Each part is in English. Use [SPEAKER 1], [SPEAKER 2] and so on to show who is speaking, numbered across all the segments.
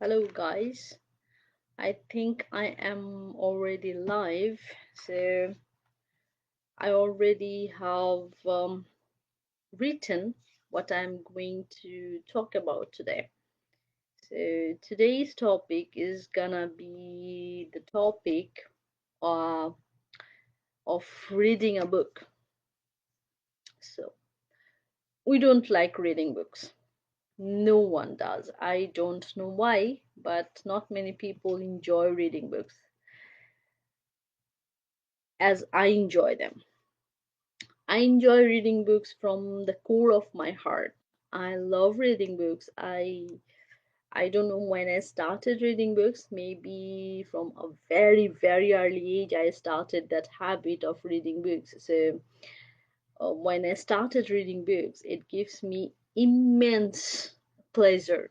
[SPEAKER 1] Hello, guys. I think I am already live, so I already have written what I'm going to talk about today. So today's topic is gonna be the topic uh, of reading a book. So we don't like reading books. No one does. I don't know why, but not many people enjoy reading books as I enjoy them. I enjoy reading books from the core of my heart. I love reading books. I don't know when I started reading books. Maybe from a very very early age I started that habit of reading books. So when I started reading books, it gives me immense pleasure.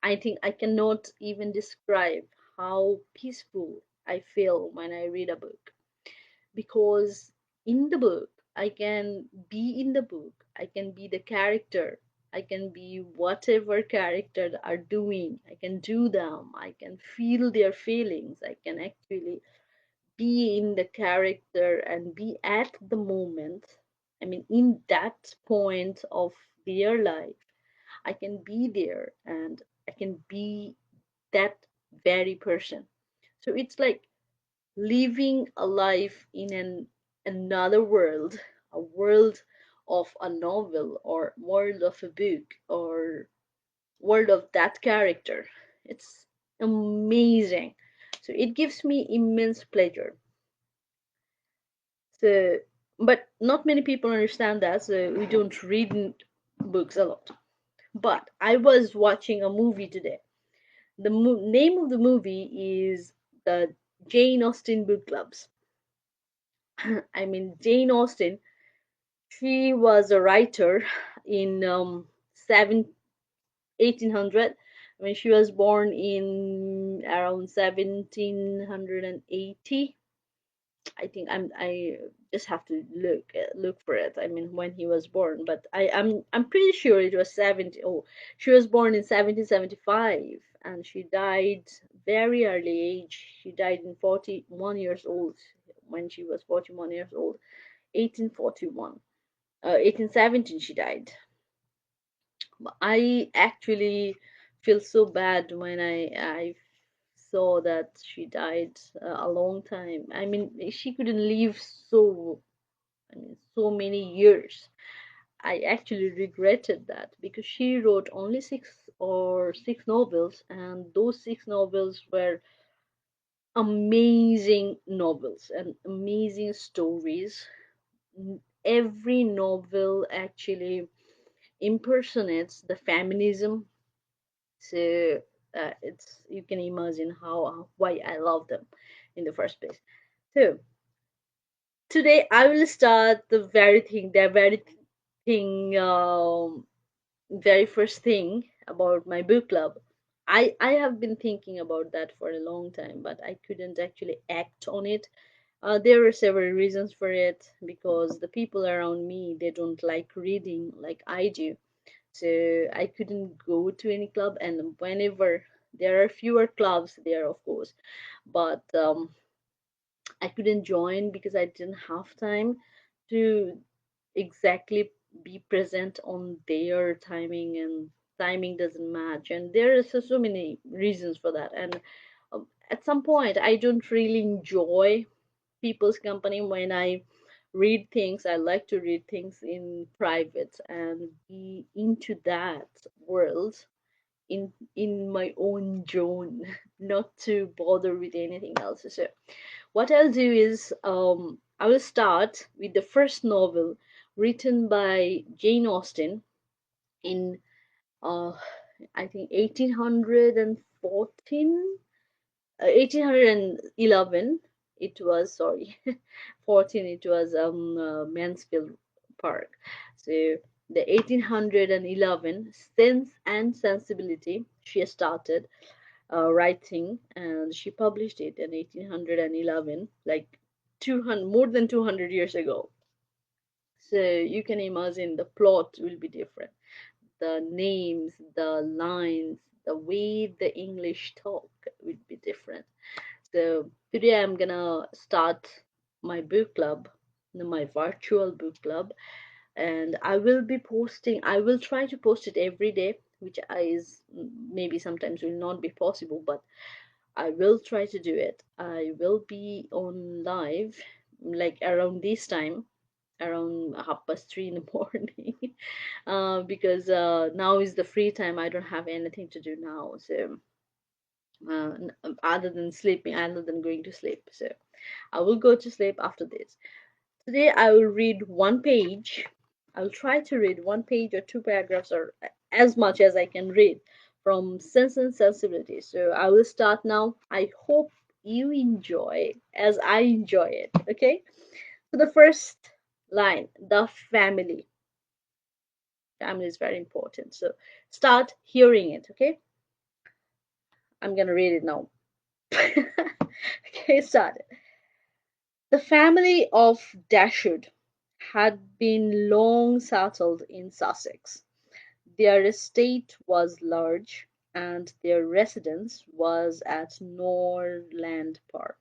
[SPEAKER 1] I think I cannot even describe how peaceful I feel when I read a book, because in the book I can be in the book, I can be the character, I can be whatever character are doing, I can do them, I can feel their feelings, I can actually be in the character and be at the moment. I mean, in that point of their life, I can be there and I can be that very person. So it's like living a life in another world, a world of a novel or world of a book or world of that character. It's amazing. So it gives me immense pleasure. So, but not many people understand that. So we don't read books a lot. But I was watching a movie today. The name of the movie is the Jane Austen book clubs. I mean, Jane Austen, she was a writer in 1800. I mean, she was born in around 1780. I just have to look for it. I mean, when he was born, but I'm pretty sure it was 70. Oh, she was born in 1775, and she died very early age. She died in 41 years old, when she was 41 years old, 1841. 1817 she died. I actually feel so bad when I saw that she died a long time. I mean, she couldn't live so many years. I actually regretted that because she wrote only six novels, and those six novels were amazing novels and amazing stories. Every novel actually impersonates the feminism. So it's, you can imagine how why I love them in the first place. So today I will start very first thing about my book club. I have been thinking about that for a long time, but I couldn't actually act on it. There are several reasons for it, because the people around me, they don't like reading like I do. So I couldn't go to any club, and whenever there are fewer clubs there, of course, but I couldn't join because I didn't have time to exactly be present on their timing, and timing doesn't match, and there are so many reasons for that. And at some point I don't really enjoy people's company. When I read things, I like to read things in private and be into that world in my own zone, not to bother with anything else. So what I'll do is, I will start with the first novel written by Jane Austen in uh, I think 1814, 1811. It was, sorry, 14. It was Mansfield Park. So the 1811 Sense and Sensibility she started writing, and she published it in 1811, like 200, more than 200 years ago. So you can imagine the plot will be different. the names, the lines, the way the English talk would be different. So today I'm gonna start my book club, my virtual book club, and I will try to post it every day, which is maybe sometimes will not be possible, but I will try to do it. I will be on live like around this time, around 3:30 in the morning, because now is the free time. I don't have anything to do now, so other than sleeping, other than going to sleep. So I will go to sleep after this. Today I will read one page. I'll try to read one page or two paragraphs or as much as I can read from Sense and Sensibility. So I will start now. I hope you enjoy as I enjoy it. Okay? So the first line, the family. Family is very important. So start hearing it, okay? I'm gonna read it now. Okay, start. The family of Dashwood had been long settled in Sussex. Their estate was large, and their residence was at Norland Park,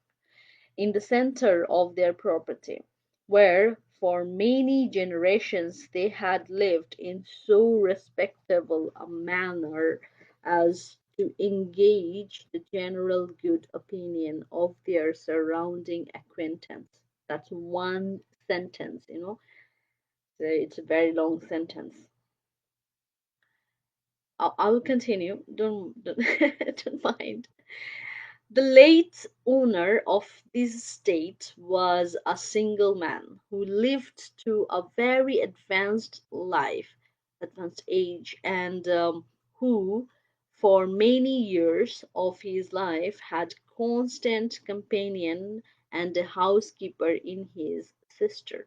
[SPEAKER 1] in the centre of their property, where for many generations they had lived in so respectable a manner as to engage the general good opinion of their surrounding acquaintance. That's one sentence, you know. So it's a very long sentence. I'll continue. Don't don't mind. The late owner of this estate was a single man who lived to a very advanced age, and who, for many years of his life, had constant companion and a housekeeper in his sister.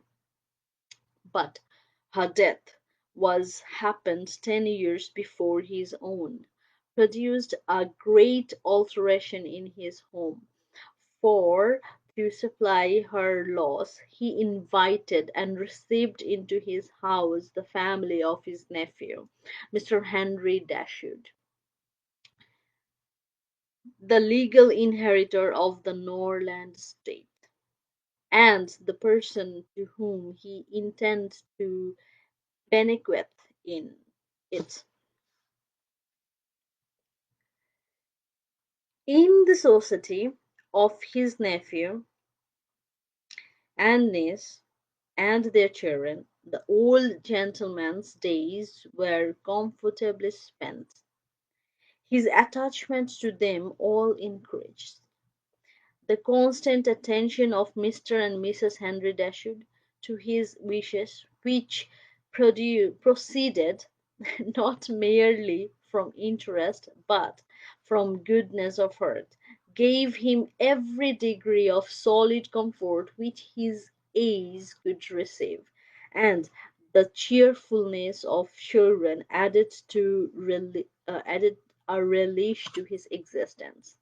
[SPEAKER 1] But her death was happened 10 years before his own, produced a great alteration in his home, for to supply her loss he invited and received into his house the family of his nephew, Mr. Henry Dashwood, the legal inheritor of the Norland estate, and the person to whom he intends to bequeath in it. In the society of his nephew and niece and their children, the old gentleman's days were comfortably spent. His attachment to them all increased. The constant attention of Mr. and Mrs. Henry Dashwood to his wishes, which proceeded not merely from interest but from goodness of heart, gave him every degree of solid comfort which his eyes could receive, and the cheerfulness of children added a relish to his existence.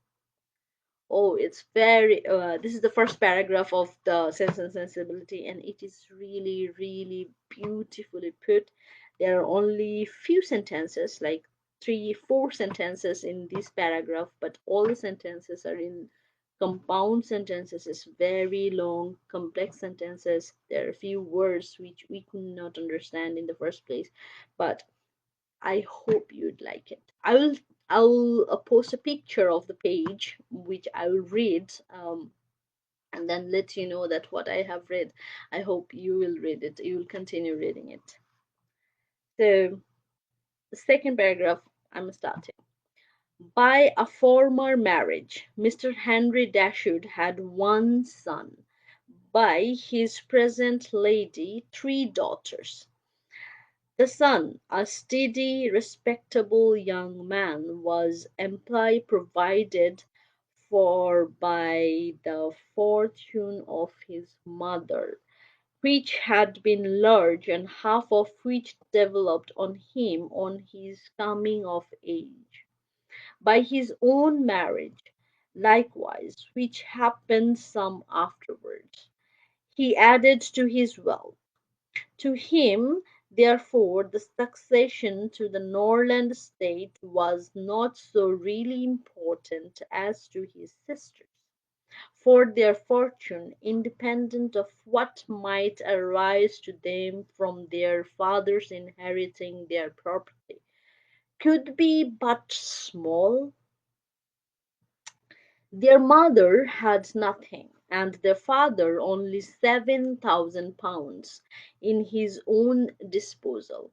[SPEAKER 1] Oh, it's very, this is the first paragraph of the Sense and Sensibility, and it is really, really beautifully put. There are only few sentences, like three, four sentences in this paragraph, but all the sentences are in compound sentences. It's very long, complex sentences. There are a few words which we could not understand in the first place, but I hope you'd like it. I'll post a picture of the page which I will read, and then let you know that what I have read. I hope you will read it. You will continue reading it. So the second paragraph I'm starting. By a former marriage, Mr. Henry Dashwood had one son. By his present lady, three daughters. The son, a steady, respectable young man, was amply provided for by the fortune of his mother, which had been large, and half of which developed on him on his coming of age. By his own marriage, likewise, which happened some afterwards, he added to his wealth. To him Therefore, the succession to the Norland estate was not so really important as to his sisters, for their fortune, independent of what might arise to them from their fathers inheriting their property, could be but small. Their mother had nothing, and their father only £7,000 in his own disposal,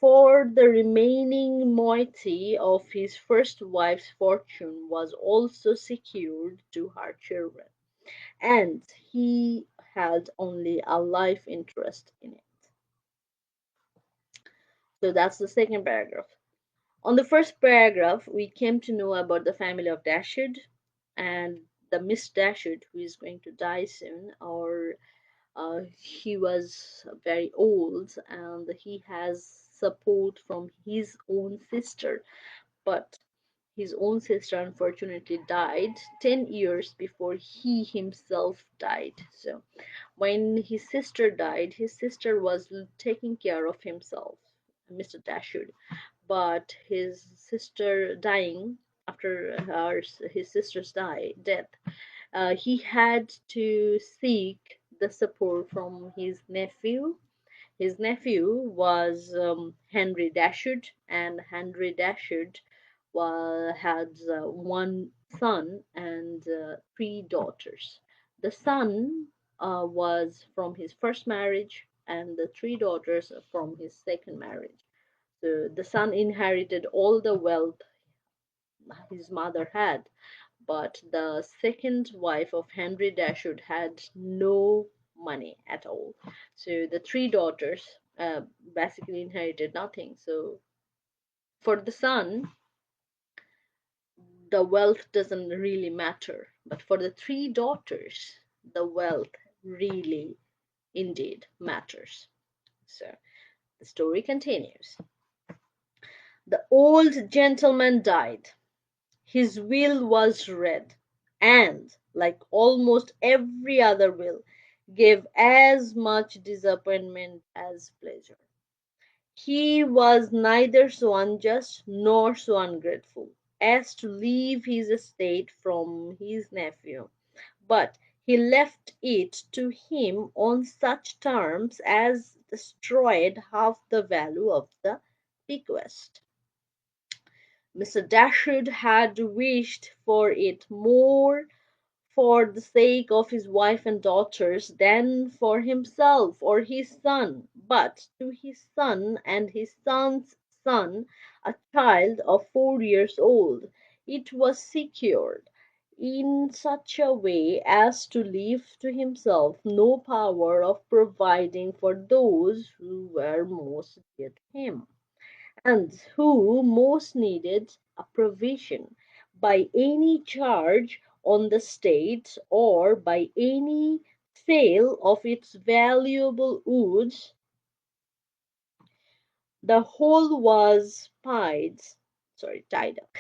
[SPEAKER 1] for the remaining moiety of his first wife's fortune was also secured to her children, and he had only a life interest in it. So that's the second paragraph. On the first paragraph, we came to know about the family of Dashwood and the Miss Dashwood, who is going to die soon, or he was very old and he has support from his own sister, but his own sister unfortunately died 10 years before he himself died. So when his sister died, his sister was taking care of himself, Mr. Dashwood, but his sister dying, after his sister's death, he had to seek the support from his nephew. His nephew was Henry Dashwood, and Henry Dashwood had one son and three daughters. The son was from his first marriage, and the three daughters from his second marriage. So the son inherited all the wealth his mother had, but the second wife of Henry Dashwood had no money at all. So the three daughters basically inherited nothing. So for the son, the wealth doesn't really matter, but for the three daughters, the wealth really indeed matters. So the story continues. The old gentleman died. His will was read, and, like almost every other will, gave as much disappointment as pleasure. He was neither so unjust nor so ungrateful as to leave his estate from his nephew, but he left it to him on such terms as destroyed half the value of the bequest. Mr. Dashwood had wished for it more for the sake of his wife and daughters than for himself or his son, but to his son and his son's son, a child of 4 years old, it was secured in such a way as to leave to himself no power of providing for those who were most dear to him, and who most needed a provision by any charge on the state or by any sale of its valuable woods. The whole was tied up.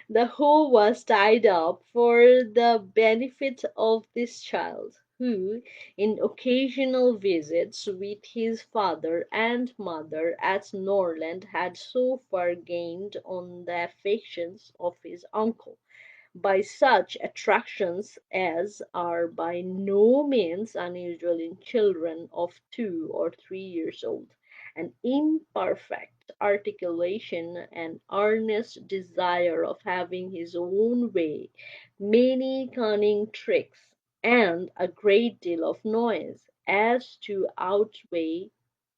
[SPEAKER 1] The whole was tied up for the benefit of this child, who, in occasional visits with his father and mother at Norland, had so far gained on the affections of his uncle by such attractions as are by no means unusual in children of 2 or 3 years old, an imperfect articulation, an earnest desire of having his own way, many cunning tricks, and a great deal of noise, as to outweigh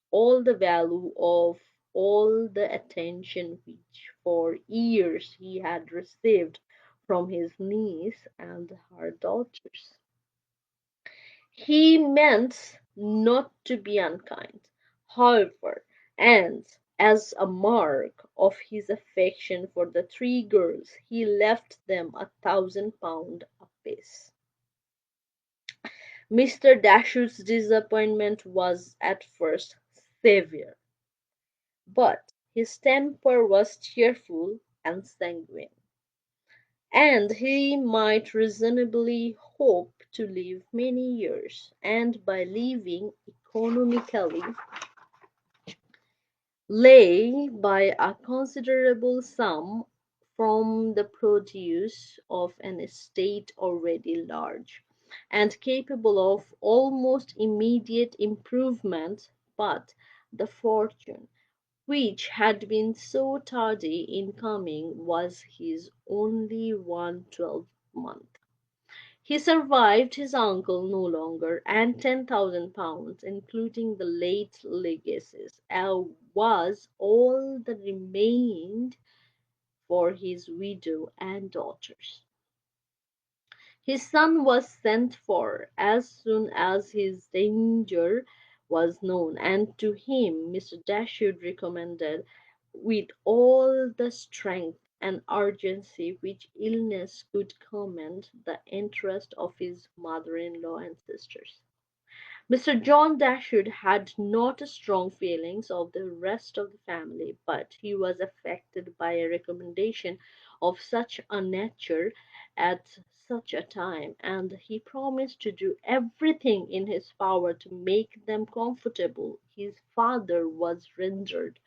[SPEAKER 1] all the value of all the attention which for years he had received from his niece and her daughters. He meant not to be unkind, however, and as a mark of his affection for the three girls, he left them £1,000 apiece. Mr. Dashwood's disappointment was at first severe, but his temper was cheerful and sanguine, and he might reasonably hope to live many years, and by living economically lay by a considerable sum from the produce of an estate already large, and capable of almost immediate improvement, but the fortune which had been so tardy in coming was his only one 12-month. He survived his uncle no longer, and £10,000, including the late legacies, was all that remained for his widow and daughters. His son was sent for as soon as his danger was known, and to him Mr. Dashwood recommended, with all the strength and urgency which illness could command, the interest of his mother-in-law and sisters. Mr. John Dashwood had not strong feelings of the rest of the family, but he was affected by a recommendation of such a nature at such a time, and he promised to do everything in his power to make them comfortable. His father was rendered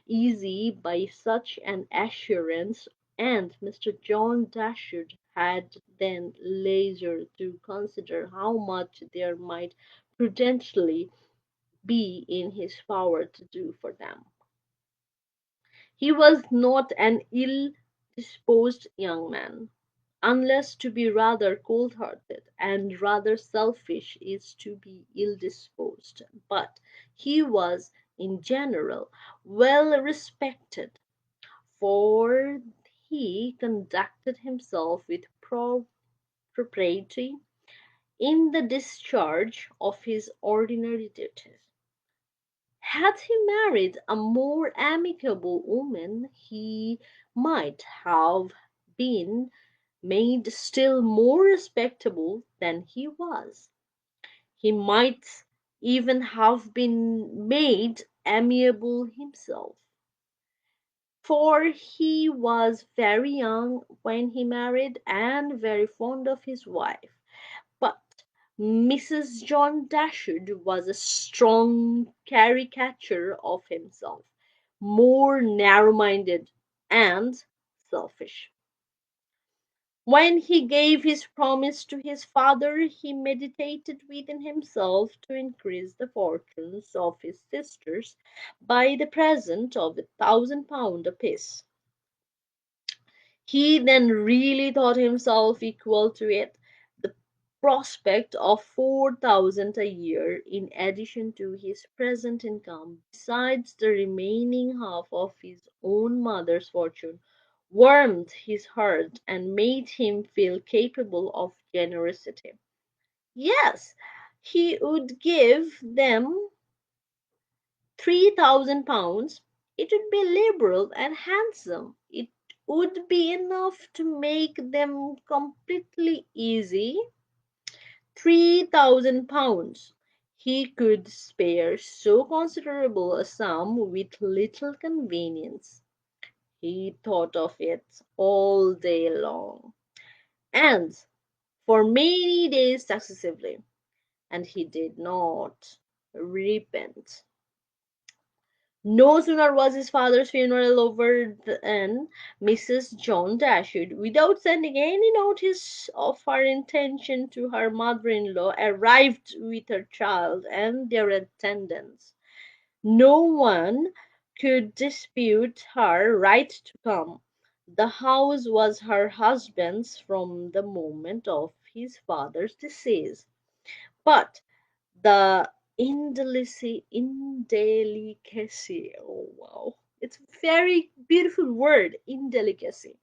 [SPEAKER 1] easy by such an assurance, and Mr. John Dashwood had then leisure to consider how much there might prudently be in his power to do for them. He was not an ill disposed young man, unless to be rather cold hearted, and rather selfish is to be ill disposed, but he was in general well respected, for he conducted himself with propriety in the discharge of his ordinary duties. Had he married a more amicable woman, he might have been made still more respectable than he was. He might even have been made amiable himself, for he was very young when he married and very fond of his wife. But Mrs. John Dashwood was a strong caricature of himself, more narrow-minded and selfish. When he gave his promise to his father, he meditated within himself to increase the fortunes of his sisters by the present of £1,000 apiece. He then really thought himself equal to it. The prospect of 4,000 a year in addition to his present income, besides the remaining half of his own mother's fortune, warmed his heart and made him feel capable of generosity. Yes, he would give them £3,000. It would be liberal and handsome. It would be enough to make them completely easy. £3,000. He could spare so considerable a sum with little convenience. He thought of it all day long, and for many days successively, and he did not repent. No sooner was his father's funeral over than Mrs. John Dashwood, without sending any notice of her intention to her mother-in-law, arrived with her child and their attendants. No one could dispute her right to come. The house was her husband's from the moment of his father's decease. But the indelicacy, oh wow, it's a very beautiful word, indelicacy,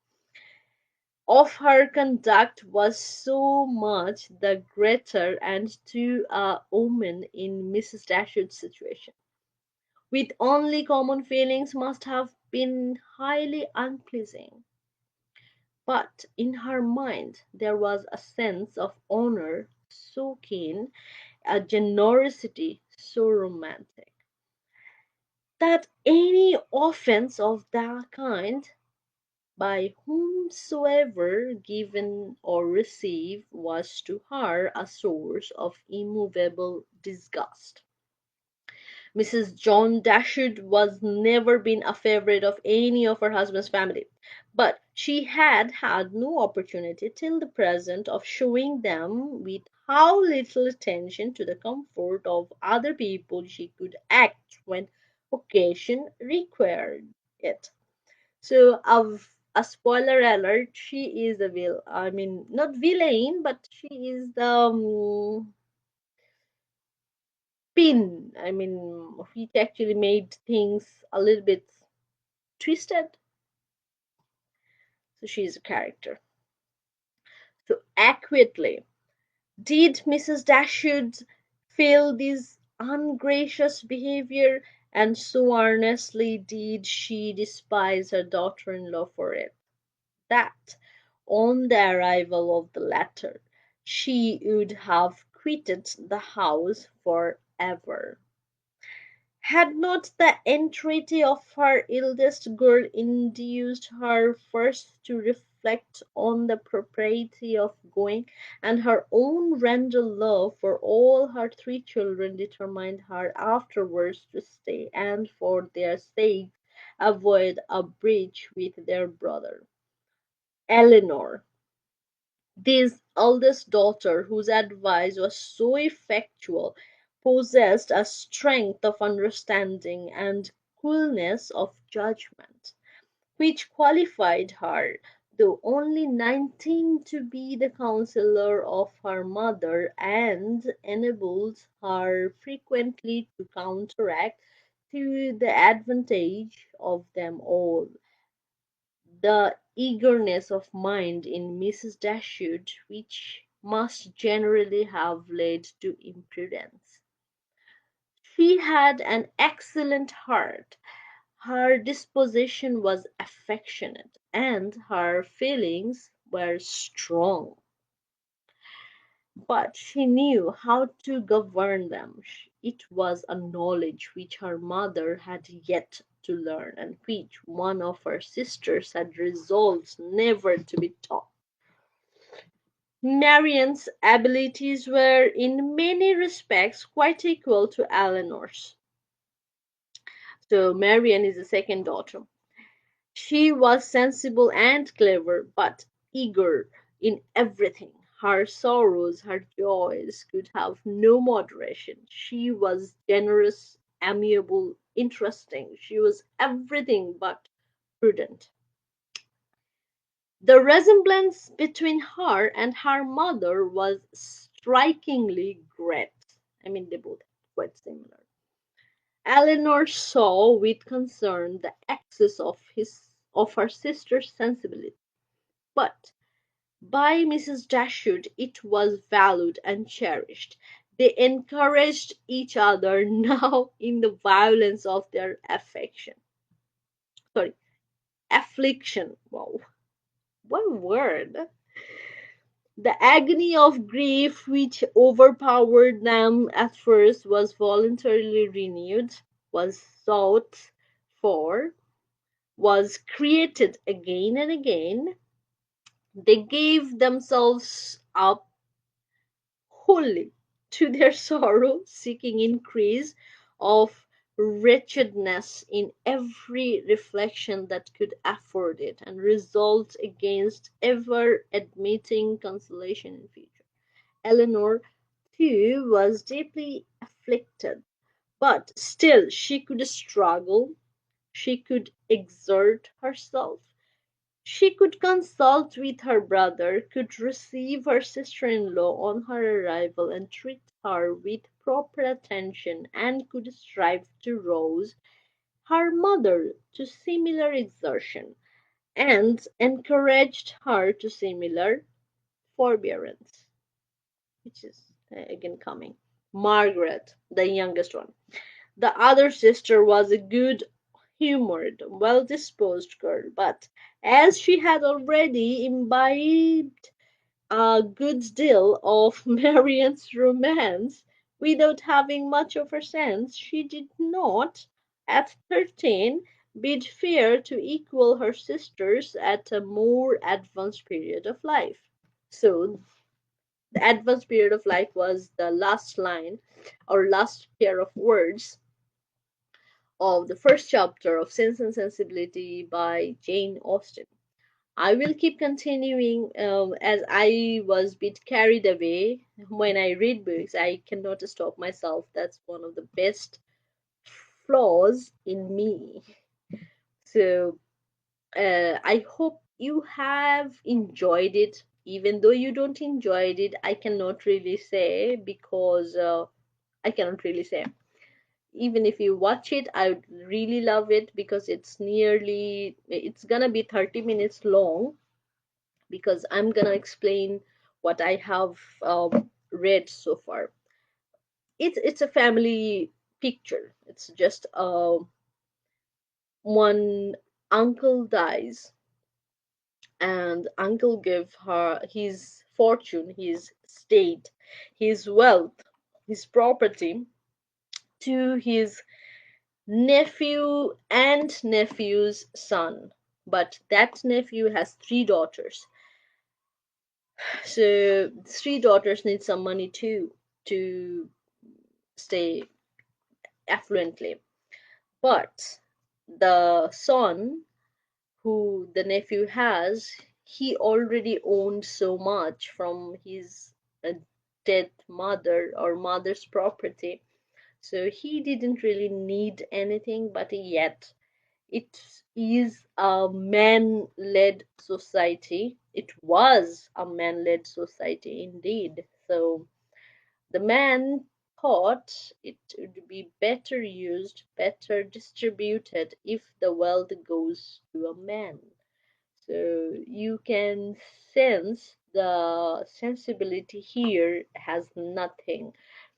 [SPEAKER 1] of her conduct was so much the greater, and to a woman in Mrs. Dashwood's situation, with only common feelings, must have been highly unpleasing. But in her mind there was a sense of honor so keen, a generosity so romantic, that any offence of that kind, by whomsoever given or received, was to her a source of immovable disgust. Mrs. John Dashwood was never been a favorite of any of her husband's family, but she had had no opportunity till the present of showing them with how little attention to the comfort of other people she could act when occasion required it. So, a spoiler alert: she is a I mean, not villain, but she is the pin. I mean, which actually made things a little bit twisted. So she's a character. So accurately, did Mrs. Dashwood feel this ungracious behavior, and so earnestly did she despise her daughter-in-law for it, that, on the arrival of the latter, she would have quitted the house for ever. Had not the entreaty of her eldest girl induced her first to reflect on the propriety of going, and her own rendered love for all her three children determined her afterwards to stay, and for their sakes avoid a breach with their brother. Elinor, this eldest daughter, whose advice was so effectual, possessed a strength of understanding and coolness of judgment, which qualified her, though only 19, to be the counsellor of her mother, and enabled her frequently to counteract, to the advantage of them all, the eagerness of mind in Mrs. Dashwood which must generally have led to imprudence. She had an excellent heart, her disposition was affectionate, and her feelings were strong, but she knew how to govern them. It was a knowledge which her mother had yet to learn, and which one of her sisters had resolved never to be taught. Marianne's abilities were in many respects quite equal to Elinor's. So Marianne is the second daughter. She was sensible and clever, but eager in everything. Her sorrows, her joys could have no moderation. She was generous, amiable, interesting. She was everything but prudent. The resemblance between her and her mother was strikingly great. I mean, they both quite similar. Elinor saw with concern the excess of her sister's sensibility, but by Mrs. Dashwood it was valued and cherished. They encouraged each other now in the violence of their sorry, affliction. Wow, what word! The agony of grief which overpowered them at first was voluntarily renewed, was sought for, was created again and again. They gave themselves up wholly to their sorrow, seeking increase of wretchedness in every reflection that could afford it, and resolved against ever admitting consolation in future. Elinor, too, was deeply afflicted, but still she could struggle, she could exert herself, she could consult with her brother, could receive her sister-in-law on her arrival and treat her with proper attention, and could strive to rouse her mother to similar exertion, and encouraged her to similar forbearance, which is again coming. Margaret, the youngest one. The other sister was a good humored, well disposed girl, but as she had already imbibed a good deal of Marianne's romance without having much of her sense, she did not, at 13, bid fair to equal her sisters at a more advanced period of life. So the advanced period of life was the last line or last pair of words of the first chapter of Sense and Sensibility by Jane Austen. I will keep continuing as I was a bit carried away when I read books. I cannot stop myself. That's one of the best flaws in me. So I hope you have enjoyed it. Even though you don't enjoy it, I cannot really say because I cannot really say. Even if you watch it, I would really love it because it's gonna be 30 minutes long because I'm gonna explain what I have read so far. It's a family picture. It's just one uncle dies, and uncle give her his fortune, his estate, his wealth, his property to his nephew and nephew's son. But that nephew has three daughters. So three daughters need some money too to stay affluently. But the son who the nephew has, he already owned so much from his uh, dead mother or mother's property. So he didn't really need anything, but yet it is a man led society. It was a man led society indeed. So the man thought it would be better used, better distributed if the wealth goes to a man. So you can sense the sensibility here has nothing.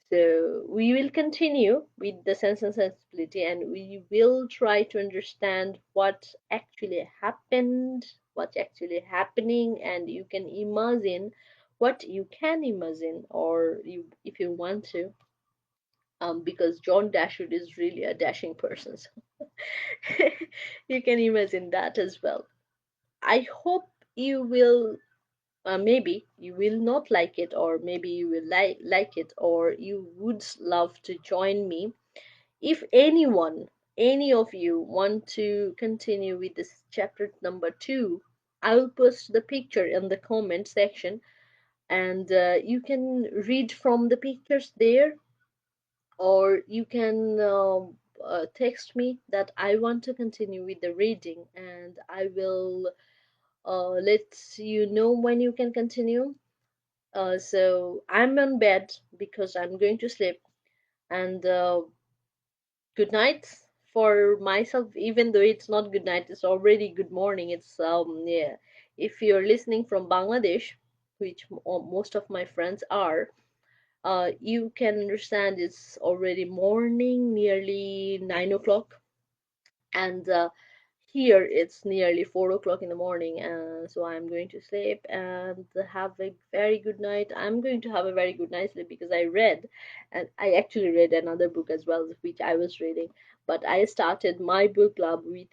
[SPEAKER 1] So we will continue with the sense and sensibility, and we will try to understand what actually happened, what's actually happening, and you can imagine what you can imagine, or you, if you want to, because John Dashwood is really a dashing person, so you can imagine that as well. I hope you will maybe you will not like it, or maybe you will like it, or you would love to join me. If anyone, any of you want to continue with this chapter number 2, I will post the picture in the comment section, and you can read from the pictures there, or you can text me that I want to continue with the reading, and I will let you know when you can continue. So I'm on bed because I'm going to sleep. And good night for myself, even though it's not good night, it's already good morning. It's yeah. If you're listening from Bangladesh, which most of my friends are, you can understand it's already morning, nearly 9 o'clock, and here it's nearly 4 o'clock in the morning, and so I'm going to sleep and have a very good night. I'm going to have a very good night sleep because I read, and I actually read another book as well, which I was reading. But I started my book club with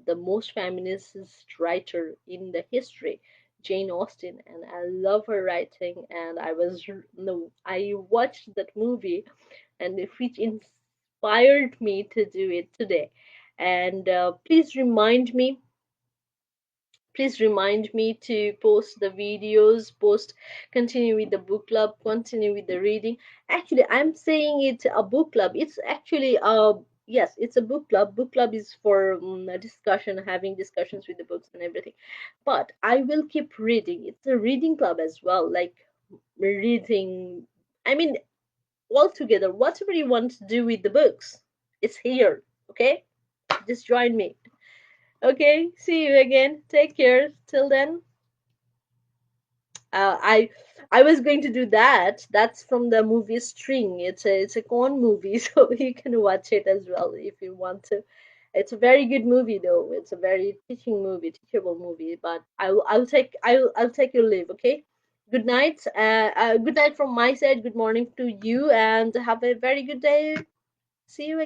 [SPEAKER 1] the most feminist writer in the history, Jane Austen, and I love her writing. And no, I watched that movie, and which inspired me to do it today. And please remind me to post the videos, continue with the book club, continue with the reading. Actually, I'm saying it's a book club. It's actually yes, it's a book club. Book club is for a discussion, having discussions with the books and everything. But I will keep reading. It's a reading club as well, like reading. I mean, altogether, whatever you want to do with the books, it's here. Okay, just join me. Okay, see you again. Take care. Till then, uh, I I was going to do that. That's from the movie String. It's a corn movie, so you can watch it as well if you want to. It's a very good movie though. It's a very teachable movie. But I'll take your leave. Okay. Good night. Good night from my side. Good morning to you, and have a very good day. See you again.